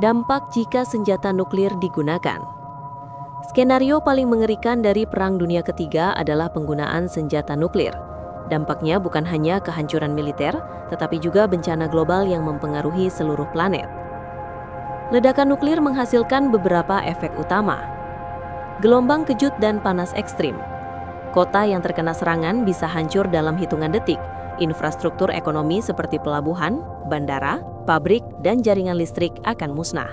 Dampak jika senjata nuklir digunakan. Skenario paling mengerikan dari Perang Dunia Ketiga adalah penggunaan senjata nuklir. Dampaknya bukan hanya kehancuran militer, tetapi juga bencana global yang mempengaruhi seluruh planet. Ledakan nuklir menghasilkan beberapa efek utama. Gelombang kejut dan panas ekstrim. Kota yang terkena serangan bisa hancur dalam hitungan detik. Infrastruktur ekonomi seperti pelabuhan, bandara, pabrik, dan jaringan listrik akan musnah.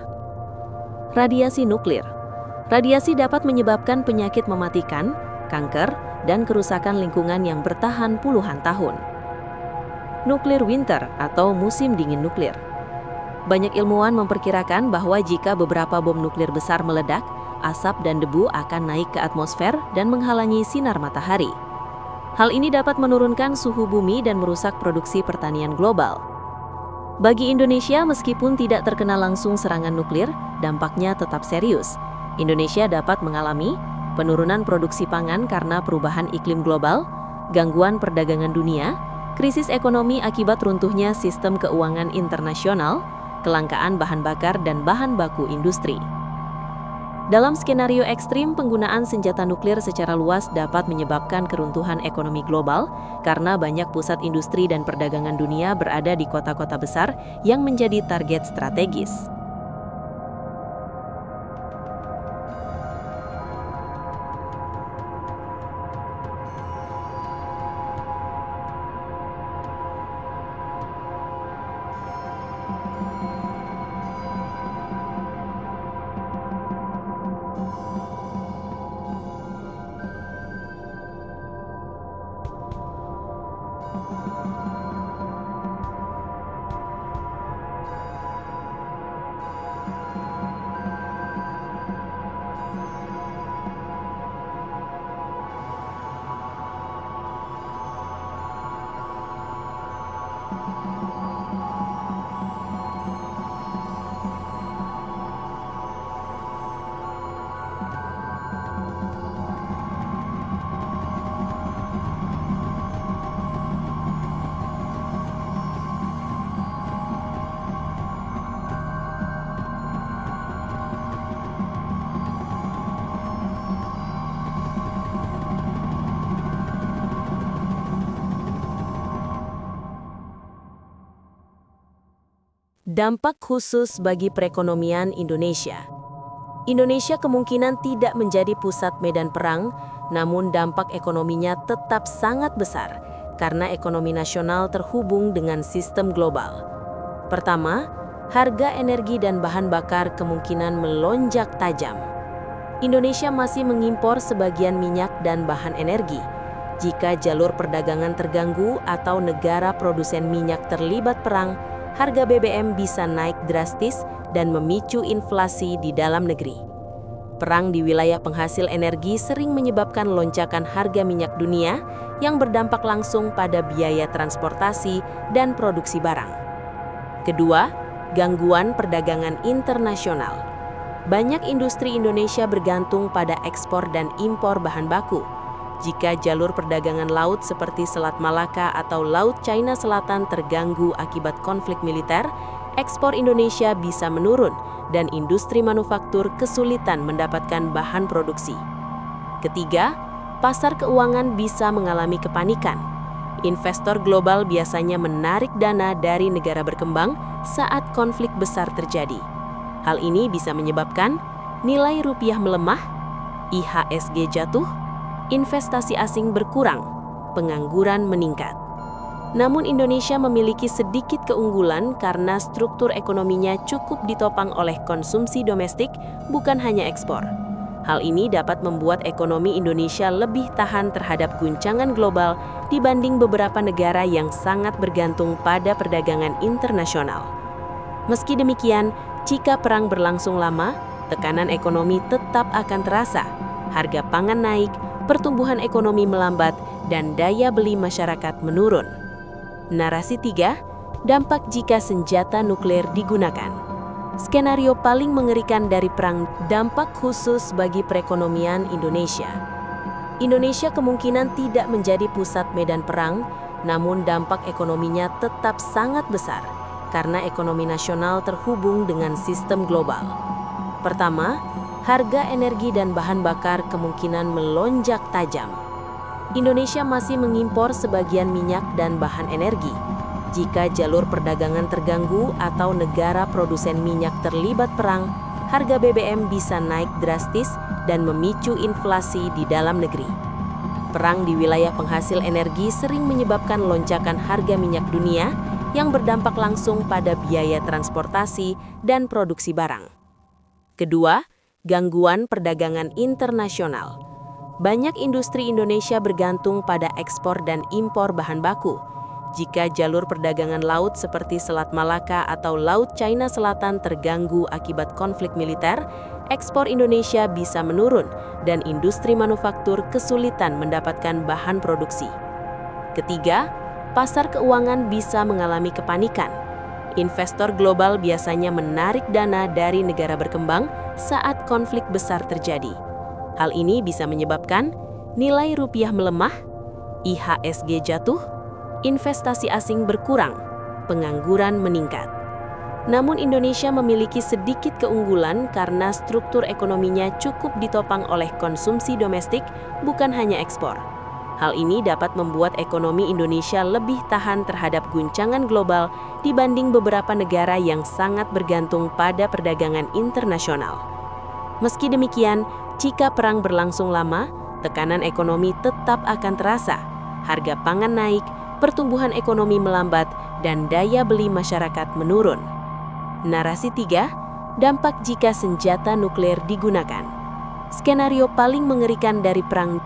Radiasi nuklir. Radiasi dapat menyebabkan penyakit mematikan, kanker, dan kerusakan lingkungan yang bertahan puluhan tahun. Nuklir winter atau musim dingin nuklir. Banyak ilmuwan memperkirakan bahwa jika beberapa bom nuklir besar meledak, asap dan debu akan naik ke atmosfer dan menghalangi sinar matahari. Hal ini dapat menurunkan suhu bumi dan merusak produksi pertanian global. Bagi Indonesia, meskipun tidak terkena langsung serangan nuklir, dampaknya tetap serius. Indonesia dapat mengalami penurunan produksi pangan karena perubahan iklim global, gangguan perdagangan dunia, krisis ekonomi akibat runtuhnya sistem keuangan internasional, kelangkaan bahan bakar dan bahan baku industri. Dalam skenario ekstrim, penggunaan senjata nuklir secara luas dapat menyebabkan keruntuhan ekonomi global karena banyak pusat industri dan perdagangan dunia berada di kota-kota besar yang menjadi target strategis. Dampak khusus bagi perekonomian Indonesia. Indonesia kemungkinan tidak menjadi pusat medan perang, namun dampak ekonominya tetap sangat besar karena ekonomi nasional terhubung dengan sistem global. Pertama, harga energi dan bahan bakar kemungkinan melonjak tajam. Indonesia masih mengimpor sebagian minyak dan bahan energi. Jika jalur perdagangan terganggu atau negara produsen minyak terlibat perang, harga BBM bisa naik drastis dan memicu inflasi di dalam negeri. Perang di wilayah penghasil energi sering menyebabkan lonjakan harga minyak dunia yang berdampak langsung pada biaya transportasi dan produksi barang. Kedua, gangguan perdagangan internasional. Banyak industri Indonesia bergantung pada ekspor dan impor bahan baku. Jika jalur perdagangan laut seperti Selat Malaka atau Laut China Selatan terganggu akibat konflik militer, ekspor Indonesia bisa menurun dan industri manufaktur kesulitan mendapatkan bahan produksi. Ketiga, pasar keuangan bisa mengalami kepanikan. Investor global biasanya menarik dana dari negara berkembang saat konflik besar terjadi. Hal ini bisa menyebabkan nilai rupiah melemah, IHSG jatuh, investasi asing berkurang, pengangguran meningkat. Namun Indonesia memiliki sedikit keunggulan karena struktur ekonominya cukup ditopang oleh konsumsi domestik, bukan hanya ekspor. Hal ini dapat membuat ekonomi Indonesia lebih tahan terhadap guncangan global dibanding beberapa negara yang sangat bergantung pada perdagangan internasional. Meski demikian, jika perang berlangsung lama, tekanan ekonomi tetap akan terasa. Harga pangan naik, pertumbuhan ekonomi melambat, dan daya beli masyarakat menurun. Narasi 3, dampak jika senjata nuklir digunakan. Skenario paling mengerikan dari perang, dampak khusus bagi perekonomian Indonesia. Indonesia kemungkinan tidak menjadi pusat medan perang, namun dampak ekonominya tetap sangat besar karena ekonomi nasional terhubung dengan sistem global. Pertama, harga energi dan bahan bakar kemungkinan melonjak tajam. Indonesia masih mengimpor sebagian minyak dan bahan energi. Jika jalur perdagangan terganggu atau negara produsen minyak terlibat perang, harga BBM bisa naik drastis dan memicu inflasi di dalam negeri. Perang di wilayah penghasil energi sering menyebabkan lonjakan harga minyak dunia yang berdampak langsung pada biaya transportasi dan produksi barang. Kedua, gangguan perdagangan internasional. Banyak industri Indonesia bergantung pada ekspor dan impor bahan baku. Jika jalur perdagangan laut seperti Selat Malaka atau Laut China Selatan terganggu akibat konflik militer, ekspor Indonesia bisa menurun dan industri manufaktur kesulitan mendapatkan bahan produksi. Ketiga, pasar keuangan bisa mengalami kepanikan. Investor global biasanya menarik dana dari negara berkembang saat konflik besar terjadi. Hal ini bisa menyebabkan nilai rupiah melemah, IHSG jatuh, investasi asing berkurang, pengangguran meningkat. Namun Indonesia memiliki sedikit keunggulan karena struktur ekonominya cukup ditopang oleh konsumsi domestik, bukan hanya ekspor. Hal ini dapat membuat ekonomi Indonesia lebih tahan terhadap guncangan global dibanding beberapa negara yang sangat bergantung pada perdagangan internasional. Meski demikian, jika perang berlangsung lama, tekanan ekonomi tetap akan terasa. Harga pangan naik, pertumbuhan ekonomi melambat, dan daya beli masyarakat menurun. Narasi 3, dampak jika senjata nuklir digunakan. Skenario paling mengerikan dari perang